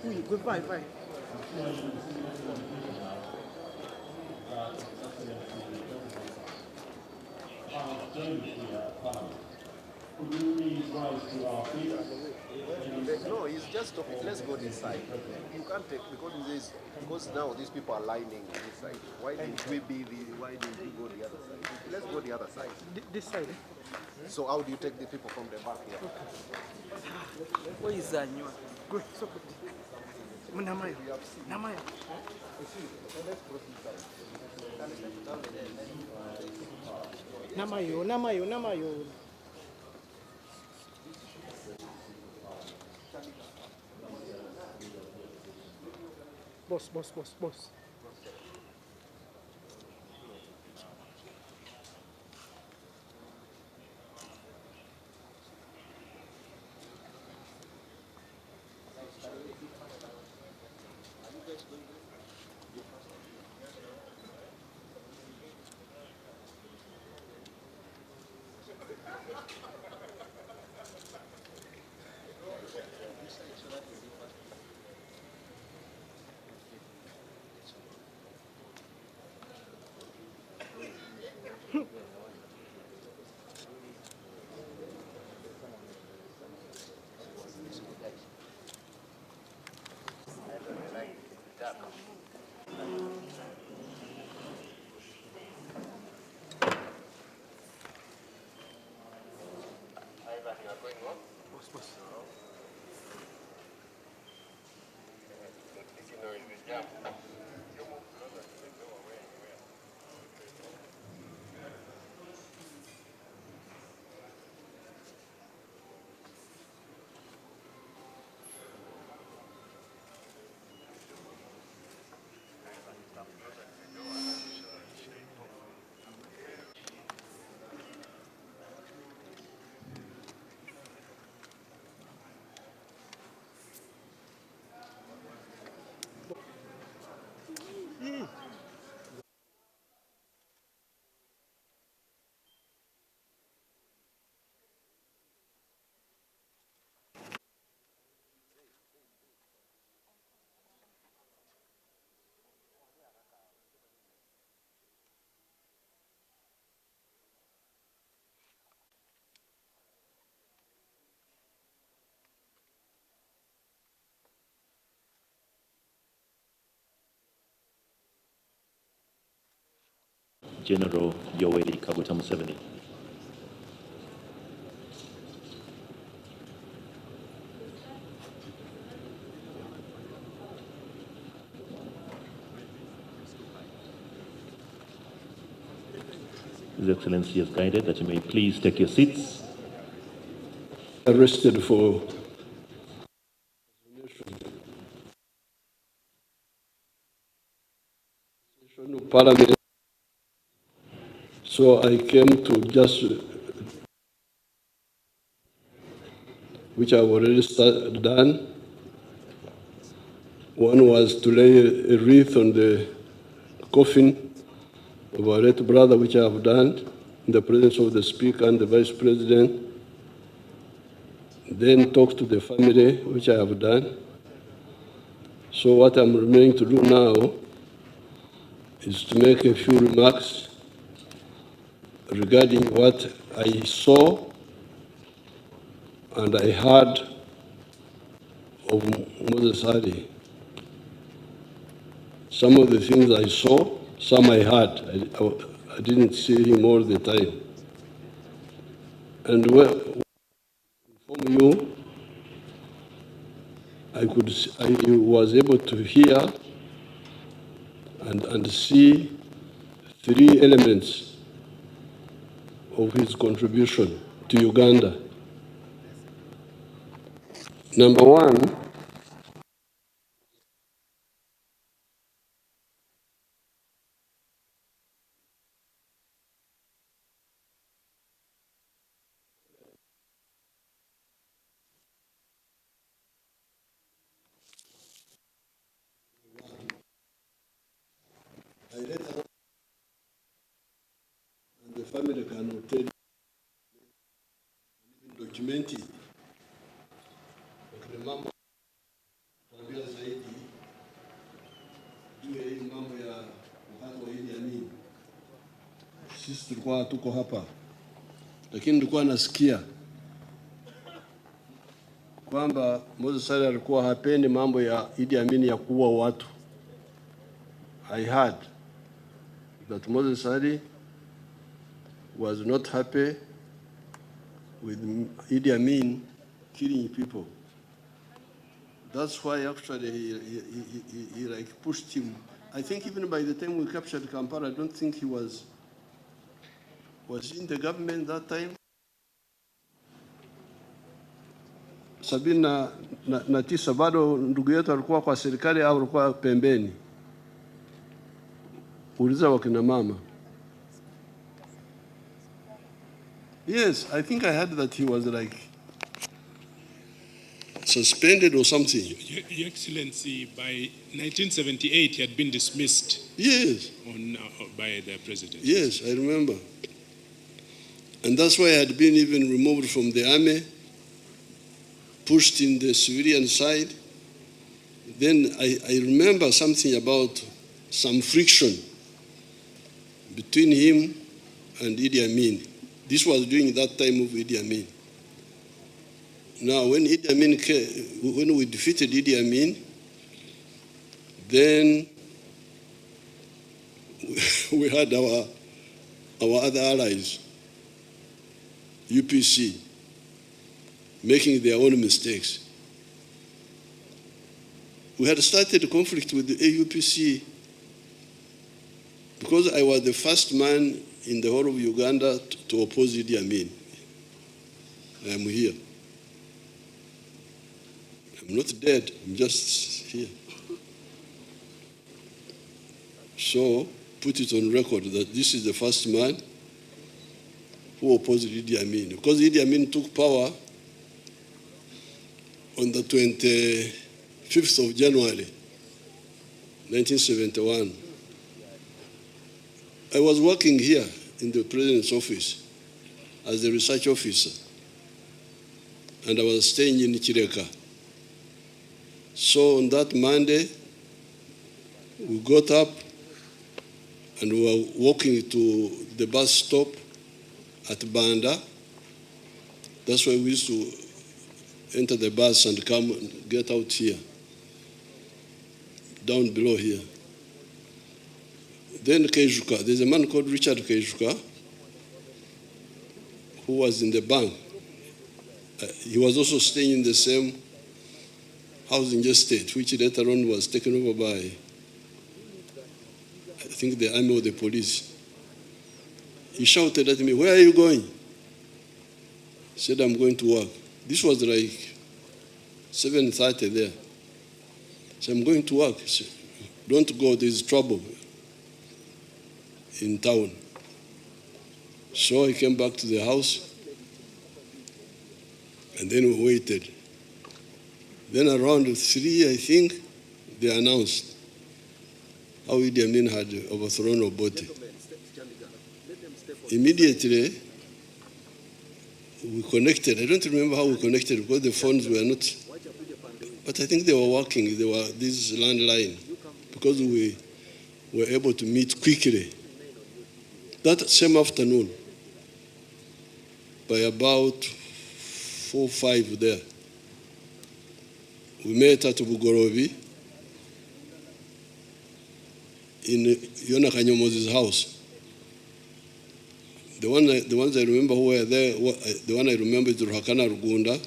Oui, vai, vai. No, it's just topic. Let's go this side. You can't take because now these people are lining this side. Why didn't why didn't we go the other side? Let's go the other side. This side. So how do you take the people from the back here? Where is that? Good, so good. Namaya. Namaya. Namayo, namayo, namayo. Boss, boss, boss, boss. Boss, boss. General Yoweri Kaguta Museveni. His Excellency has guided that you may please take your seats. Arrested for Parliament. So I came to just, which I've already done. One was to lay a wreath on the coffin of our late brother, which I have done in the presence of the Speaker and the Vice President. Then talk to the family, which I have done. So what I'm remaining to do now is to make a few remarks regarding what I saw and I heard of Moses Ali. Some of the things I saw, some I heard. I didn't see him all the time. And from you, I was able to hear and see three elements of his contribution to Uganda. Number one, I read about, and the family cannot tell, documented. Remember, sisi tulikuwa tuko hapa, lakini nilikuwa nasikia kwamba Moses Sali alikuwa hapendi mambo ya Idi Amin ya kuua watu. I heard that Moses Sali was not happy with Idi Amin killing people. That's why actually he like pushed him. I think even by the time we captured Kampala, I don't think he was in the government that time. 79 bado ndugu yetu alikuwa kwa serikali au alikuwa pembeni? Uliza wakina mama. Yes, I think I heard that he was like suspended or something. Your Excellency, by 1978 he had been dismissed. Yes. By the president. Yes, I remember. And that's why I had been even removed from the army, pushed in the civilian side. Then I remember something about some friction between him and Idi Amin. This was during that time of Idi Amin. Now, when Idi Amin came, when we defeated Idi Amin, then we had our other allies, UPC, making their own mistakes. We had started a conflict with the AUPC because I was the first man in the whole of Uganda to oppose Idi Amin. I am here. I'm not dead, I'm just here. So, put it on record that this is the first man who opposed Idi Amin. Because Idi Amin took power on the 25th of January, 1971. I was working here in the President's office as a research officer, and I was staying in Chireka. So on that Monday, we got up and we were walking to the bus stop at Banda. That's why we used to enter the bus and come and get out here, down below here. Then Kejuka, there's a man called Richard Kejuka who was in the bank. He was also staying in the same housing estate, which later on was taken over by, I think, the army or the police. He shouted at me, "Where are you going?" I said, "I'm going to work." This was like 7:30 there. So I'm going to work. He said, "Don't go, there's trouble in town." So I came back to the house, and then we waited. Then around 3, I think, they announced how Idi Amin had overthrown Obote. Immediately, we connected. I don't remember how we connected because the phones were not, but I think they were working. They were this landline because we were able to meet quickly. That same afternoon, by about 4 or 5 there, we met at Bugorovi in Yona Kanyomozi's house. The ones I remember who were there, the one I remember is Ruhakana Rugunda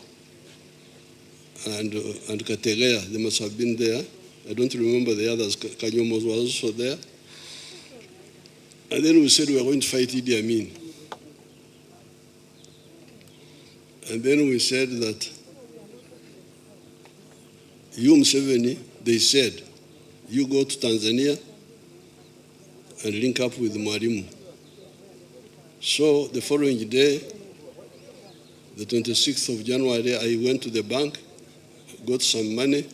and Kategea. They must have been there. I don't remember the others. Kanyomos was also there. And then we said we were going to fight Idi Amin. And then we said that you, Museveni, they said, you go to Tanzania and link up with Mwalimu. So the following day, the 26th of January, I went to the bank, got some money,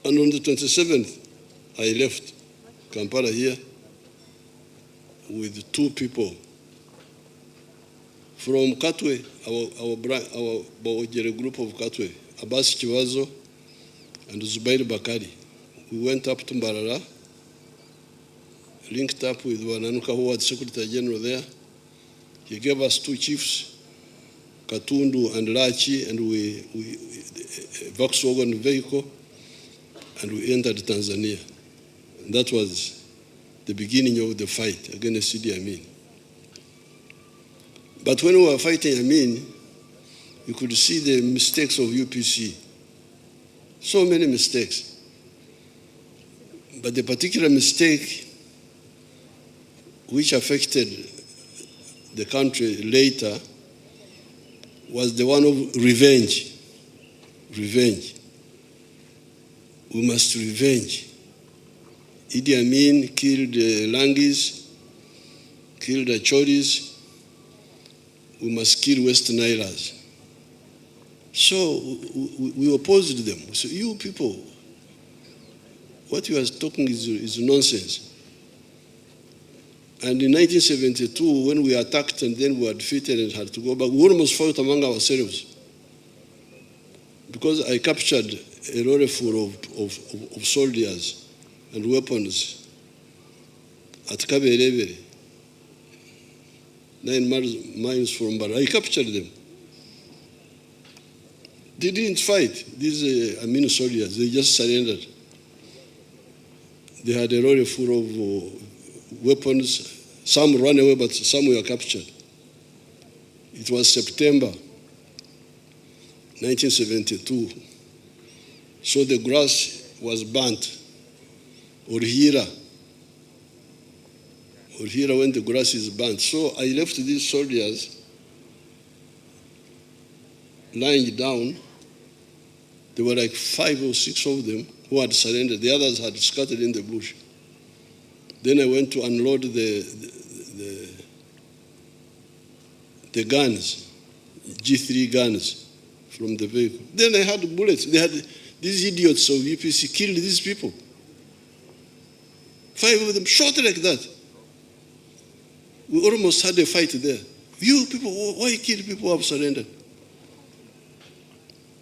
and on the 27th, I left Kampala here with 2 people from Katwe, our Bawajere group of Katwe, Abbas Chiwazo and Zubair Bakari. We went up to Mbarara linked up with Wananuka, who was Secretary General there. He gave us 2 chiefs, Katundu and Lachi, and we Volkswagen vehicle, and we entered Tanzania. And that was the beginning of the fight against Idi Amin. But when we were fighting Amin, you could see the mistakes of UPC. So many mistakes. But the particular mistake which affected the country later was the one of revenge. Revenge. We must revenge. Idi Amin killed Langis, killed Achoris. We must kill West Nilas. So we opposed them. We said, you people, what you are talking is nonsense. And in 1972, when we attacked and then we were defeated and had to go back, we almost fought among ourselves. Because I captured a lorry full of soldiers and weapons at Kaberevere, 9 miles from Bara. I captured them. They didn't fight, these Amin soldiers, they just surrendered. They had a lorry full of weapons. Some ran away, but some were captured. It was September 1972. So the grass was burnt. Orhira when the grass is burnt. So I left these soldiers lying down. There were like 5 or 6 of them who had surrendered. The others had scattered in the bush. Then I went to unload the guns, G3 guns from the vehicle. Then I had bullets. They had these idiots of UPC killed these people. 5 of them shot like that. We almost had a fight there. You people, why kill people who have surrendered?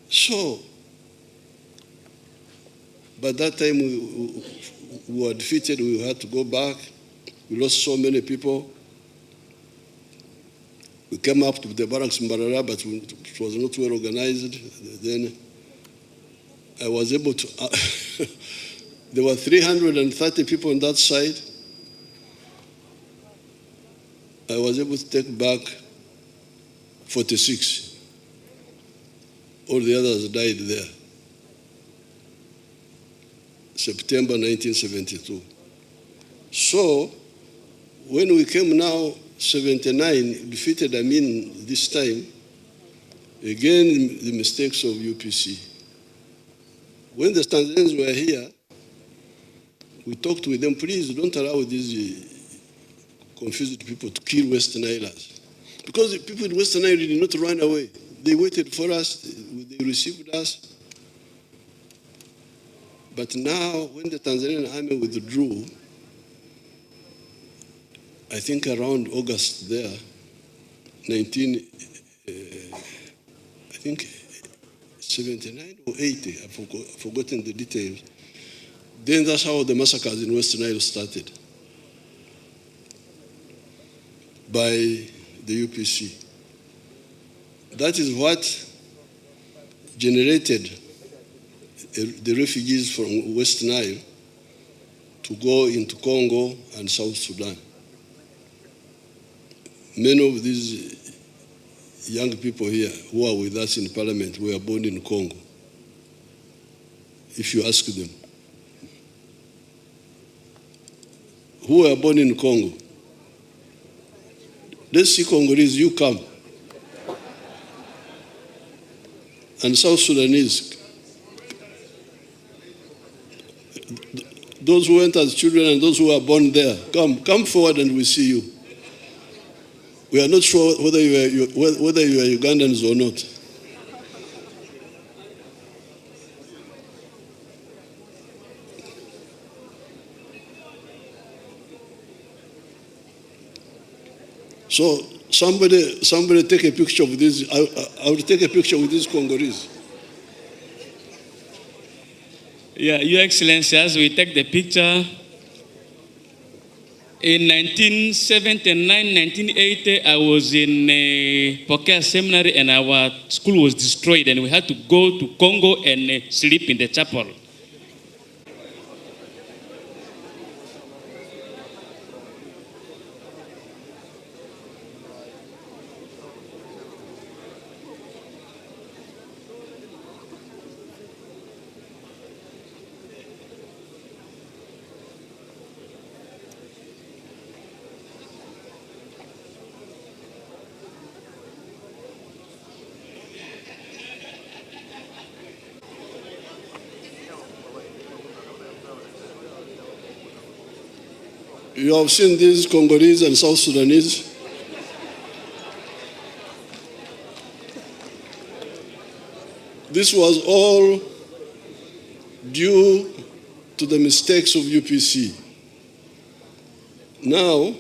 So, by that time we were defeated, we had to go back. We lost so many people. We came up to the barracks in Mbarara, but it was not well organized. Then I was able to, there were 330 people on that side. I was able to take back 46. All the others died there. September 1972. So, when we came now, 79, defeated Amin this time, again, the mistakes of UPC. When the Tanzanians were here, we talked with them, please don't allow these confused people to kill Western Islands. Because the people in Western Islands did not run away. They waited for us, they received us. But now, when the Tanzanian army withdrew, I think around August there, I think 79 or 80, I've forgotten the details. Then that's how the massacres in Western Nile started by the UPC. That is what generated the refugees from West Nile to go into Congo and South Sudan. Many of these young people here who are with us in Parliament were born in Congo, if you ask them. Who were born in Congo? Let's see Congolese, you come. And South Sudanese, those who went as children and those who were born there, come forward and we see you. We are not sure whether you are Ugandans or not. So somebody take a picture of this. I will take a picture with these Congolese. Yeah, Your Excellency, as we take the picture, In 1979, 1980, I was in Pokea Seminary and our school was destroyed and we had to go to Congo and sleep in the chapel. You have seen these Congolese and South Sudanese. This was all due to the mistakes of UPC. Now,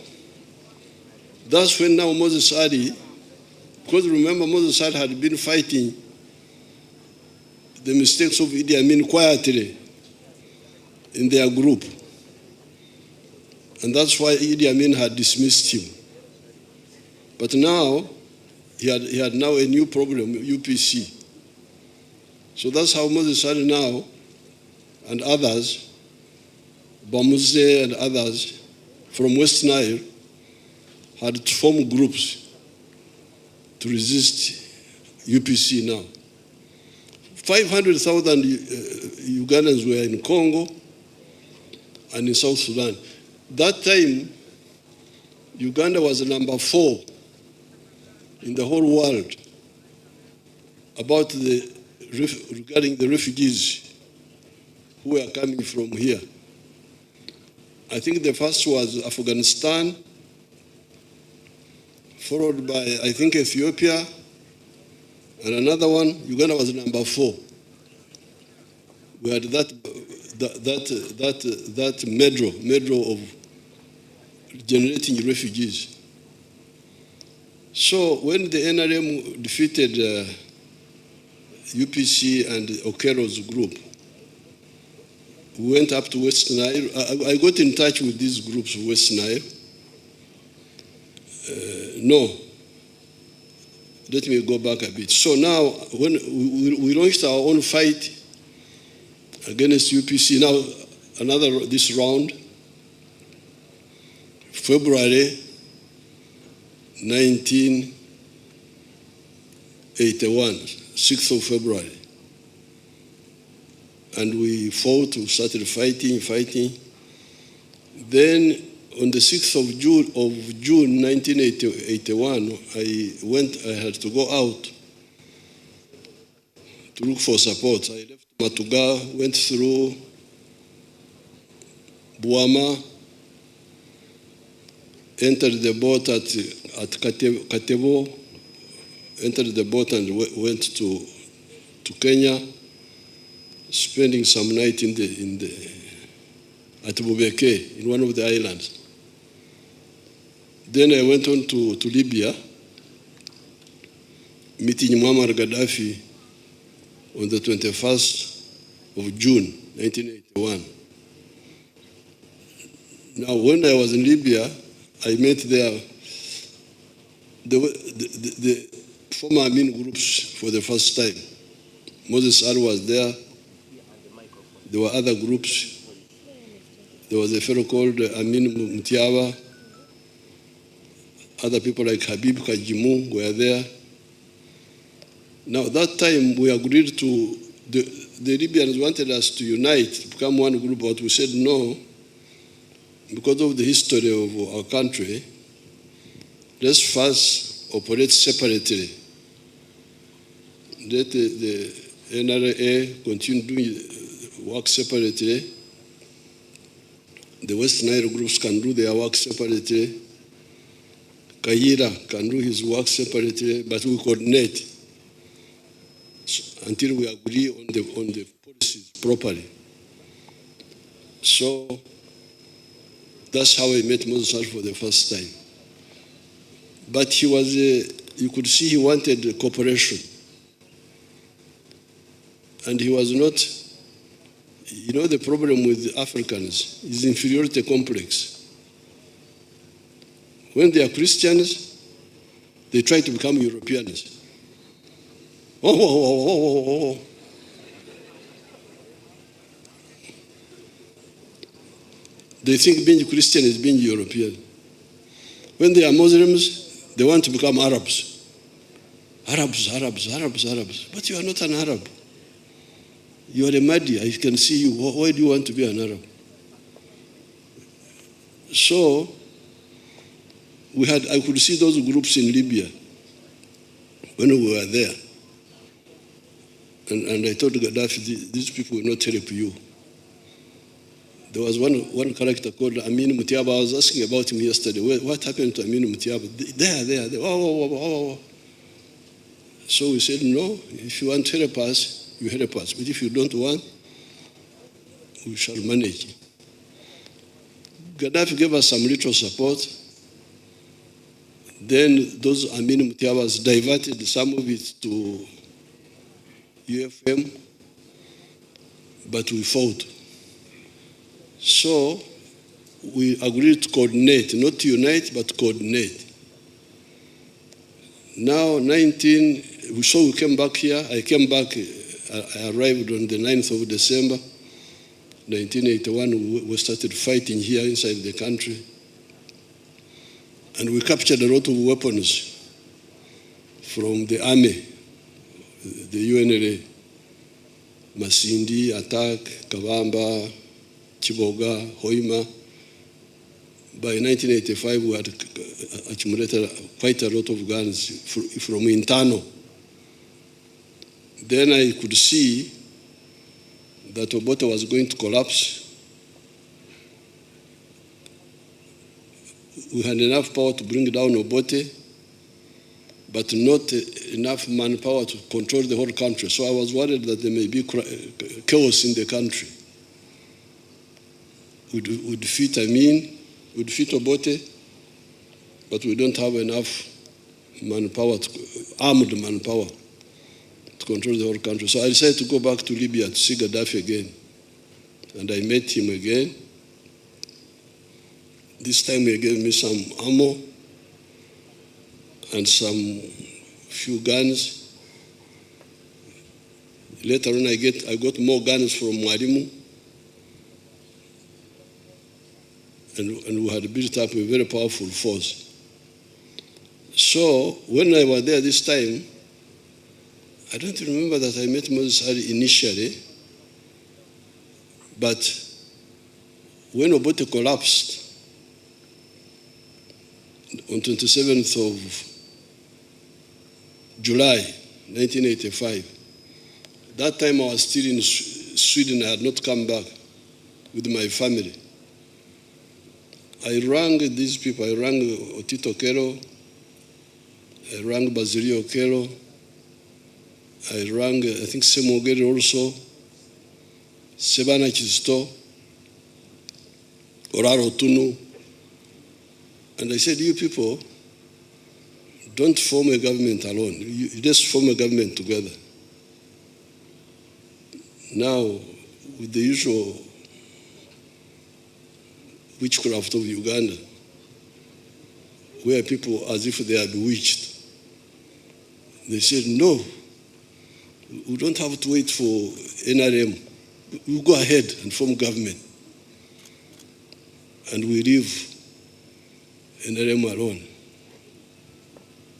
that's when now Moses Adi, because remember Moses Adi had been fighting the mistakes of Idi Amin quietly in their group. And that's why Idi Amin had dismissed him. But now, he had now a new problem, UPC. So that's how Moses Adi now, and others, Bamuze and others from West Nile, had to form groups to resist UPC now. 500,000 Ugandans were in Congo and in South Sudan. That time, Uganda was number 4 in the whole world regarding the refugees who were coming from here. I think the first was Afghanistan, followed by, I think, Ethiopia, and another one. Uganda was number 4. We had that medal of generating refugees. So when the NRM defeated UPC and Okero's group, we went up to West Nile. I got in touch with these groups of West Nile. No. Let me go back a bit. So now, when we launched our own fight against UPC, now this round, February 1981, 6th of February. And we fought, we started fighting. Then on the 6th of June 1981, I had to go out to look for support. I left Matuga, went through Buama, entered the boat at Katevo, entered the boat and went to Kenya, spending some night at Bubeke, in one of the islands. Then I went on to Libya, meeting Muammar Gaddafi on the 21st of June, 1981. Now, when I was in Libya, I met there the former Amin groups for the first time. Moses Adi was there. There were other groups. There was a fellow called Amin Mutiawa. Other people like Habib Kajimu were there. Now, that time we agreed to, the Libyans wanted us to unite, to become one group, but we said no, because of the history of our country. Let's first operate separately. Let the NRA continue doing work separately. The West Nile groups can do their work separately. Kayira can do his work separately, but we coordinate until we agree on the policies properly. So that's how I met Moses Adi for the first time. But he was, you could see he wanted cooperation. And he was not, the problem with Africans is inferiority complex. When they are Christians, they try to become Europeans. Oh. They think being Christian is being European. When they are Muslims, they want to become Arabs. Arabs. But you are not an Arab. You are a Mahdi. I can see you. Why do you want to be an Arab? So, I could see those groups in Libya when we were there. And I told Gaddafi, these people will not help you. There was one character called Amin Mutiaba. I was asking about him yesterday. What happened to Amin Mutiaba? There. Oh. So we said, no, if you want to help us, you help us. But if you don't want, we shall manage. Gaddafi gave us some little support. Then those Amin Mutiabas diverted some of it to UFM, but we fought. So we agreed to coordinate, not to unite, but coordinate. Now, so we came back here. I came back, I arrived on the 9th of December, 1981. We started fighting here inside the country. And we captured a lot of weapons from the army, the UNLA, Masindi, Attack, Kavamba, Chiboga, Hoima. By 1985, we had accumulated quite a lot of guns from Intano. Then I could see that Obote was going to collapse. We had enough power to bring down Obote, but not enough manpower to control the whole country. So I was worried that there may be chaos in the country. We defeat Amin, we defeat Obote, but we don't have enough manpower, armed manpower, to control the whole country. So I decided to go back to Libya to see Gaddafi again. And I met him again. This time he gave me some ammo and some few guns. Later on, I got more guns from Mwalimu. And we had built up a very powerful force. So when I was there this time, I don't remember that I met Moses Ali initially, but when Obote collapsed on 27th of July, 1985, that time I was still in Sweden. I had not come back with my family. I rang these people. I rang Otito Kero. I rang Basilio Kero. I rang, I think, Semogere also, Sebana Chisto, Oraro Tunu. And I said, you people, don't form a government alone. You just form a government together. Now, with the usual witchcraft of Uganda, where people, as if they are bewitched, they said, no, we don't have to wait for NRM. We go ahead and form government. And we leave NRM alone.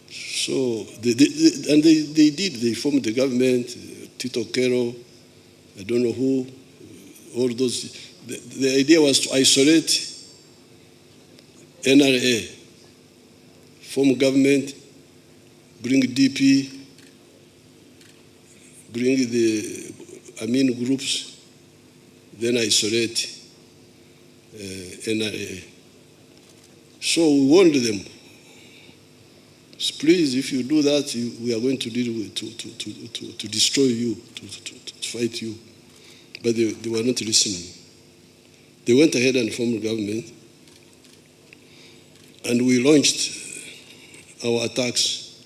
So, they did. They formed the government, Tito Kero, I don't know who, all those. The idea was to isolate NRA, form government, bring DP, bring the Amin groups, then isolate NRA. So we warned them, please, if you do that, we are going to deal with, to destroy you, to fight you. But they were not listening. They went ahead and formed government, and we launched our attacks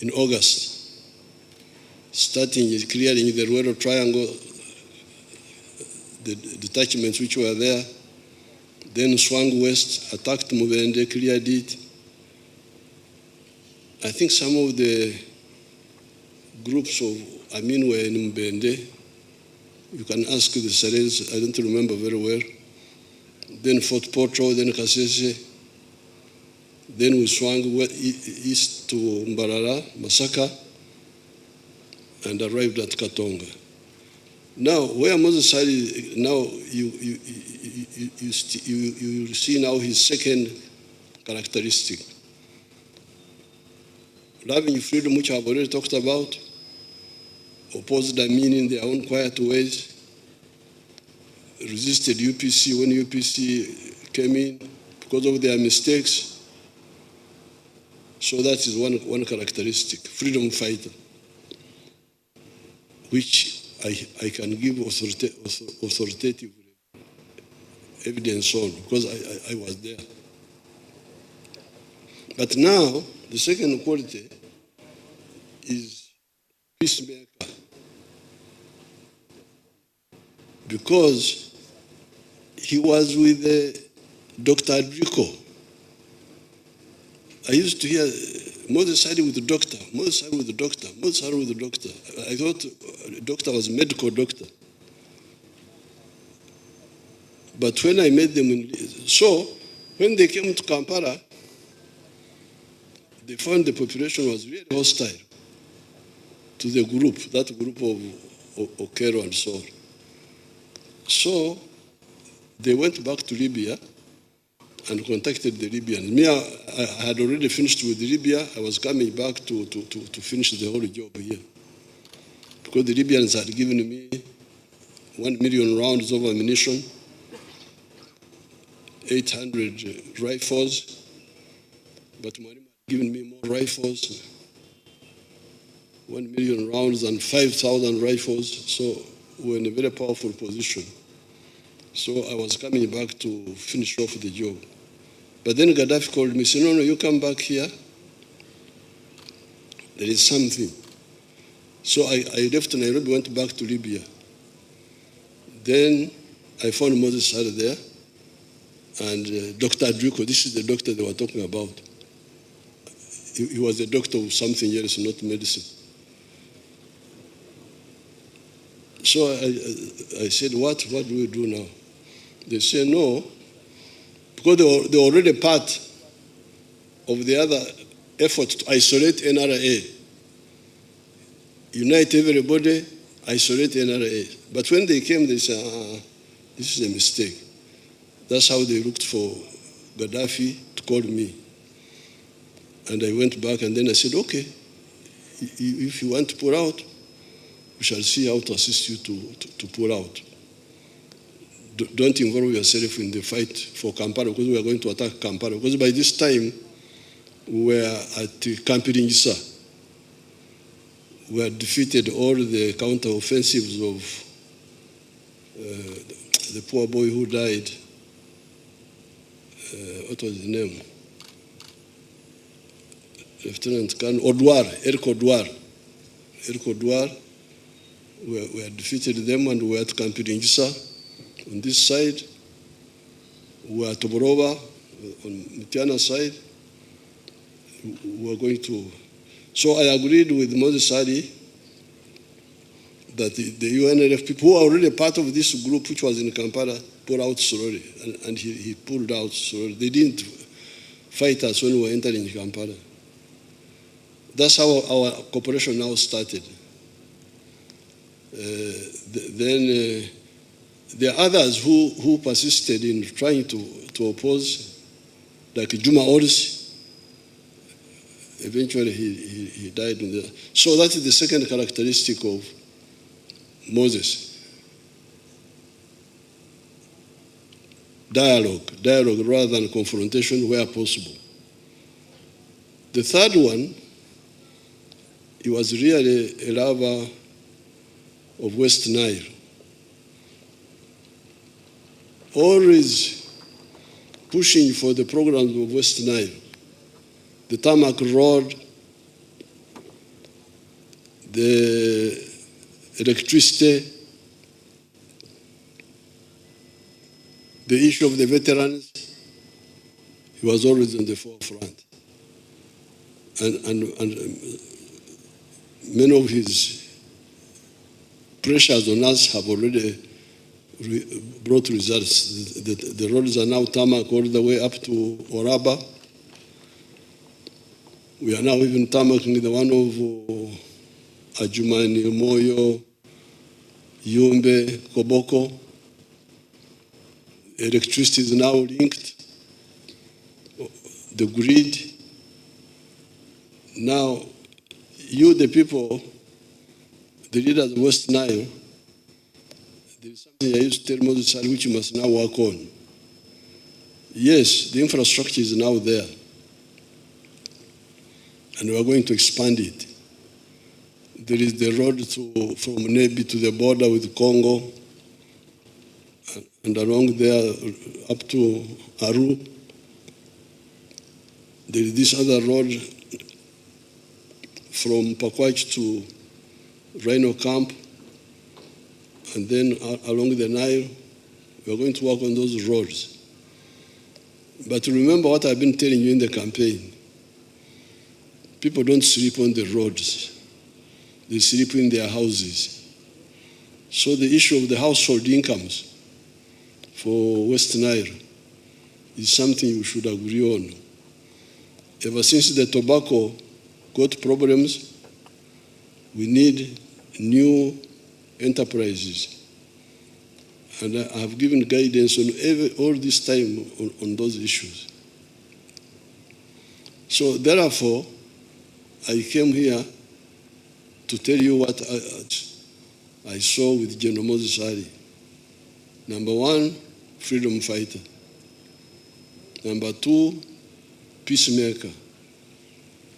in August, starting clearing the Ruero Triangle, the detachments which were there, then swung west, attacked Mubende, cleared it, I think some of the groups of Amin were in Mbende. You can ask the Sarens, I don't remember very well. Then Fort Porto, then Kasese. Then we swung east to Mbarara, Masaka, and arrived at Katonga. Now, where Moses Sadi, now you see now his second characteristic. Loving freedom, which I've already talked about, opposed Amin in their own quiet ways, resisted UPC when UPC came in because of their mistakes. So that is one characteristic, freedom fighter, which I can give authoritative evidence on because I was there. But now, the second quality is peacemaker. Because he was with Dr. Adrico. I used to hear Moses Sadi with the doctor, Moses Sadi with the doctor, Moses Sadi with the doctor. I thought the doctor was a medical doctor. But when I met them, so when they came to Kampala, they found the population was really hostile to the group, that group of Okero and so on. So they went back to Libya and contacted the Libyans. Me, I had already finished with Libya. I was coming back to finish the whole job here. Because the Libyans had given me 1 million rounds of ammunition, 800 rifles, but Marima had given me more rifles, 1 million rounds and 5,000 rifles, so we were in a very powerful position. So I was coming back to finish off the job. But then Gaddafi called me, said, no, you come back here. There is something. So I left Nairobi, went back to Libya. Then I found Moses Sadi there, and Dr. Adrico, this is the doctor they were talking about. He was a doctor of something else, not medicine. So I said, what do we do now? They said, no, because they were already part of the other effort to isolate NRA. Unite everybody, isolate NRA. But when they came, they said, this is a mistake. That's how they looked for Gaddafi to call me. And I went back and then I said, okay, if you want to pull out, we shall see how to assist you to pull out. Don't involve yourself in the fight for Kampala because we are going to attack Kampala. Because by this time, we were at Camp Ringisa. We had defeated all the counter-offensives of the poor boy who died. What was his name? Lieutenant Colonel Odwar, Eric Odwar. We had defeated them and we were at Camp Ringisa. On this side, we were at Toborova, on Mutiana's side. We were going to. So I agreed with Moses Sadi that the UNLF people who are already part of this group, which was in Kampala, pulled out slowly, and he pulled out slowly. They didn't fight us when we were entering Kampala. That's how our cooperation now started. Then there are others who persisted in trying to oppose, like Juma Orsi. Eventually he died in there. So that is the second characteristic of Moses. Dialogue rather than confrontation where possible. The third one, he was really a lover of West Nile. Always pushing for the programs of West Nile. The tarmac road, the electricity, the issue of the veterans, he was always in the forefront. and many of his pressures on us have already brought results. The roads are now tarmac all the way up to Oraba. We are now even tarmacking the one of Ajumani, Moyo, Yumbe, Koboko. Electricity is now linked. The grid. Now, you, the people, the leaders of West Nile, there is something I used to tell Moses which you must now work on. Yes, the infrastructure is now there, and we are going to expand it. There is the road from Nebi to the border with Congo, and along there up to Aru. There is this other road from Pakwach to Rhino Camp, and then along the Nile. We are going to work on those roads. But remember what I've been telling you in the campaign. People don't sleep on the roads. They sleep in their houses. So the issue of the household incomes for West Nile is something we should agree on. Ever since the tobacco got problems, we need new enterprises. And I have given guidance on all this time on those issues. So therefore, I came here to tell you what I saw with General Moses Ali. Number one, freedom fighter. Number two, peacemaker.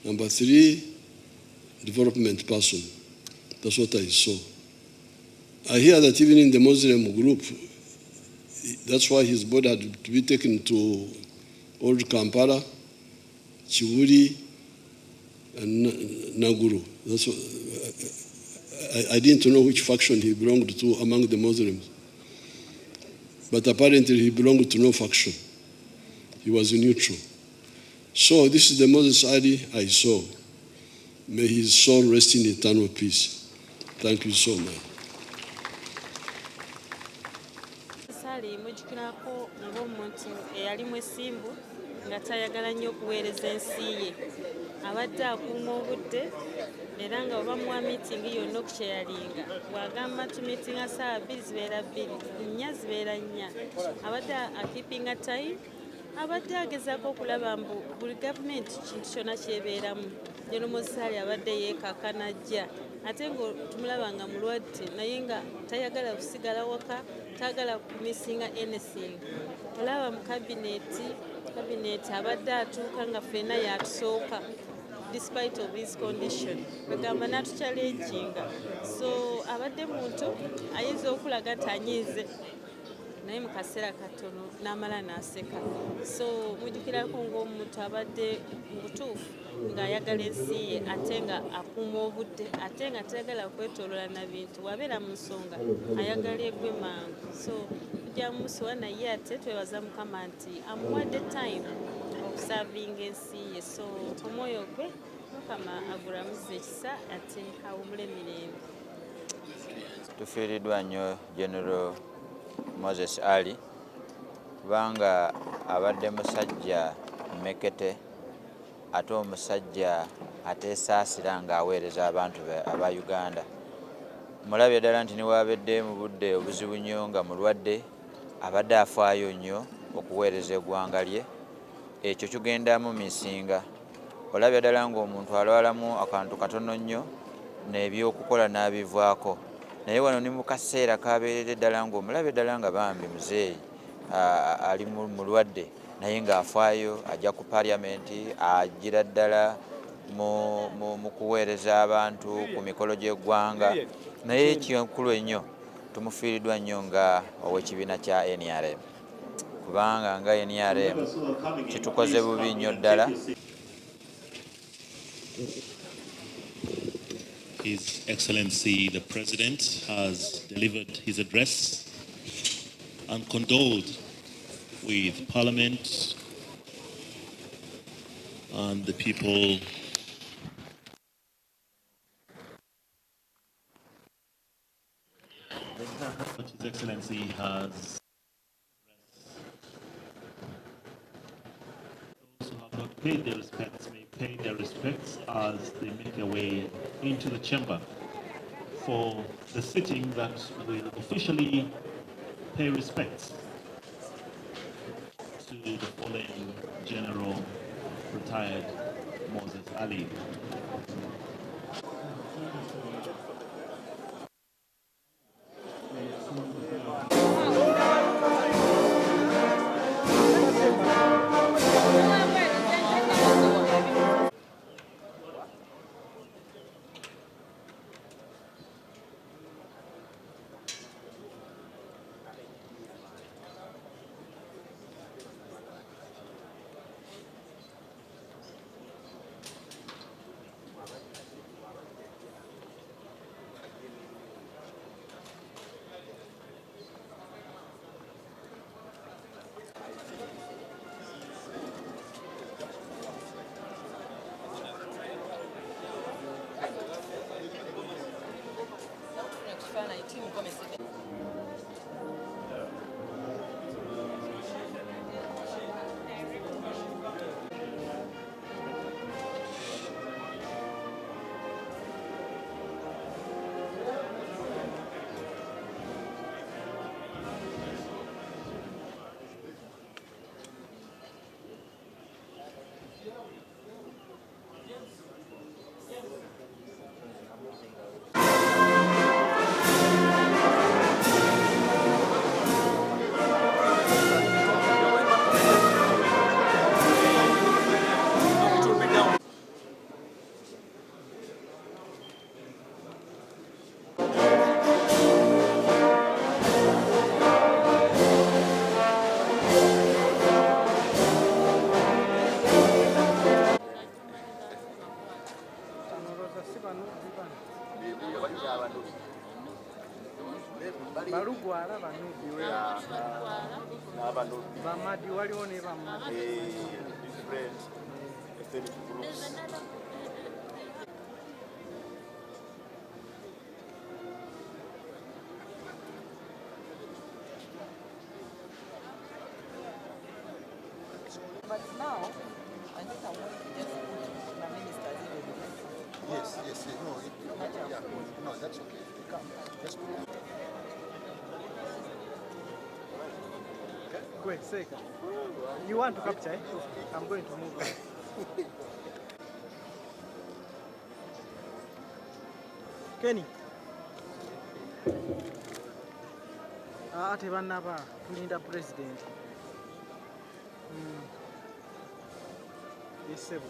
Number three, development person. That's what I saw. I hear that even in the Muslim group, that's why his body had to be taken to Old Kampala, Chiwuri, and Naguru. That's what, I didn't know which faction he belonged to among the Muslims. But apparently he belonged to no faction. He was neutral. So this is the Moses Ali I saw. May his soul rest in eternal peace. Thank you so much. Sali mujikirako ng'omuntu eyali mwesimbu nga tayagala nnyo okuweereza ensi ye. Abadde akuuma obudde era nga oba muwa miitingi yonna okukyeyalinga bw'agamba tumiitinga ssaawa 2 zibeera 2, 4 zibeera 4. Abadde akipinga tayi, abadde agezaako okulaba mbu buli gavumenti kintu kyonna kyebeeramu. General Moses Ali abadde yeekakana ajja ate nga tumulaba nga mulwadde naye nga tayagala kusigala waka, tayagala kumisinga anything. Olaba mu kabineti abadde atuuka nga ffenna yatusooka despite of his condition. Bagamba natuchallenginga. So abadde muntu ayinza okulaga nti anyiize naye mu kaseera katono n'amala n'aseka. So mujjukirako ng'omuntu abadde mu butuufu ng'ayagala ensi ye ate nga akuuma obudde ate nga tayagala kwetoolola na bintu wabeera mu nsonga ayagala egwe mangu. So tujja musuwa naye ate twebaza Mukama nti amuwadde time okusavinga ensi ye. So omwoyo gwe Mukama agulamuze ekisa ate awumule emirembe. Tufiiriddwa nnyo General Moses Ali kubanga abadde musajja mmekete ate omusajja ateesaasira ng'aweereza abantu aba Uganda. Mulabye ddala nti niwaabadde mu budde obuzibu nnyo nga mulwadde abadde afaayo nnyo okuweereza eggwanga lye. Ekyo kigendamu misinga. Olabye ddala ng'omuntu alwalamu akantu katono nnyo n'ebyokukola n'abivaako. Naye wano ni mu kaseera kabeerere ddala ng'omulabye ddala nga bambi muzeeyi ali mulwadde naye ng'afaayo ajja ku paliamenti agira ddala mu kuweereza abantu ku mikolo gy'eggwanga. Naye ekinkulu ennyo tumufiiriddwa nnyo nga ow'ekibiina kya NRM kubanga nga NRM kitukoze bubi nnyo ddala. His Excellency the President has delivered his address and condoled with Parliament and the people His Excellency has those who have not paid their respects may pay their respects as they make their way into the chamber for the sitting that will officially pay respects to the fallen General retired Moses Ali. balugwala banubi bamadi waliwo ne bamadi But now, I think I want to just put the ministers in the Yes, no, no, that's okay. Just Wait, second. You want to capture? I'm going to move on. Kenny. Ate banaba tulinda president. Yes, sir.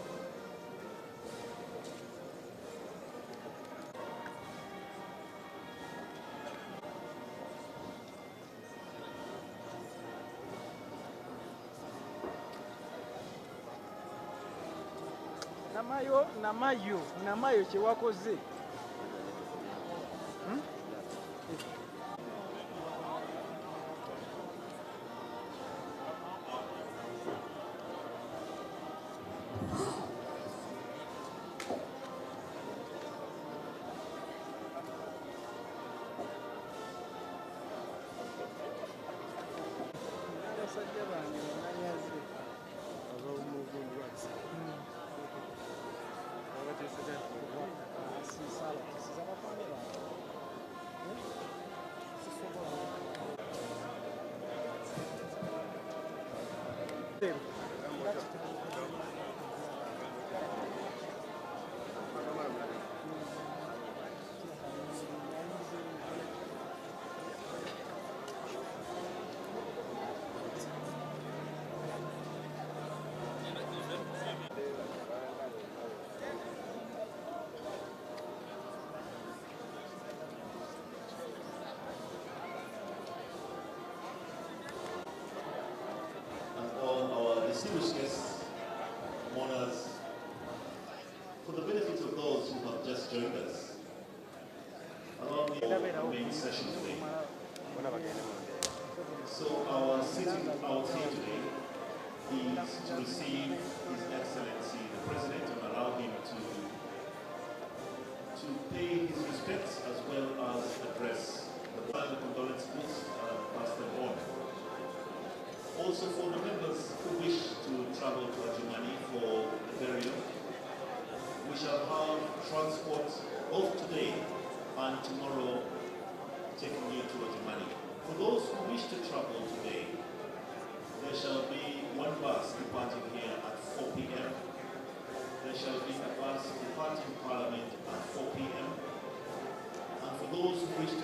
Namayo kyewakoze. distinguished guests, mourners, for the benefit of those who have just joined us, allow me to main session today. So our sitting out here today is to receive His Excellency the President and allow him to pay his respects as well as address the condolence speech transport both today and tomorrow, taking you to Otimani. For those who wish to travel today, there shall be one bus departing here at 4 p.m. There shall be a bus departing Parliament at 4 p.m. And for those who wish to